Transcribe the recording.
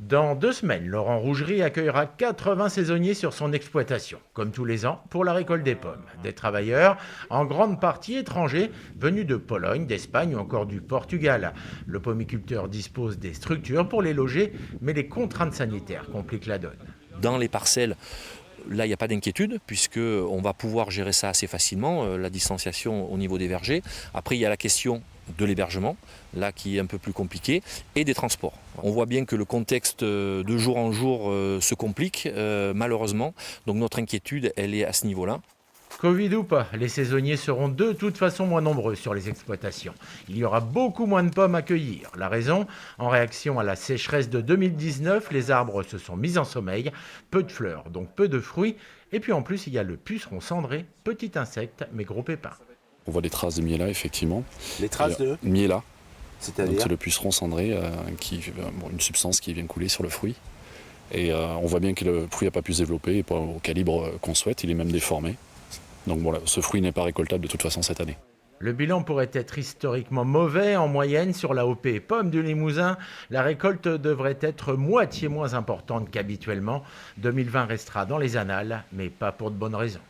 Dans 2 semaines, Laurent Rougerie accueillera 80 saisonniers sur son exploitation, comme tous les ans, pour la récolte des pommes. Des travailleurs, en grande partie étrangers, venus de Pologne, d'Espagne ou encore du Portugal. Le pomiculteur dispose des structures pour les loger, mais les contraintes sanitaires compliquent la donne. Dans les parcelles, là, il n'y a pas d'inquiétude, puisqu'on va pouvoir gérer ça assez facilement, la distanciation au niveau des vergers. Après, il y a la question de l'hébergement, là qui est un peu plus compliqué, et des transports. On voit bien que le contexte de jour en jour se complique, malheureusement. Donc notre inquiétude, elle est à ce niveau-là. Covid ou pas, les saisonniers seront de toute façon moins nombreux sur les exploitations. Il y aura beaucoup moins de pommes à cueillir. La raison, en réaction à la sécheresse de 2019, les arbres se sont mis en sommeil. Peu de fleurs, donc peu de fruits. Et puis en plus, il y a le puceron cendré, petit insecte mais gros pépin. On voit des traces de miela, effectivement. Les traces de Miela, donc C'est-à-dire c'est le puceron cendré, une substance qui vient couler sur le fruit. Et on voit bien que le fruit n'a pas pu se développer et pas au calibre qu'on souhaite, il est même déformé. Donc voilà, ce fruit n'est pas récoltable de toute façon cette année. Le bilan pourrait être historiquement mauvais. En moyenne, sur la OP pomme du Limousin, la récolte devrait être moitié moins importante qu'habituellement. 2020 restera dans les annales, mais pas pour de bonnes raisons.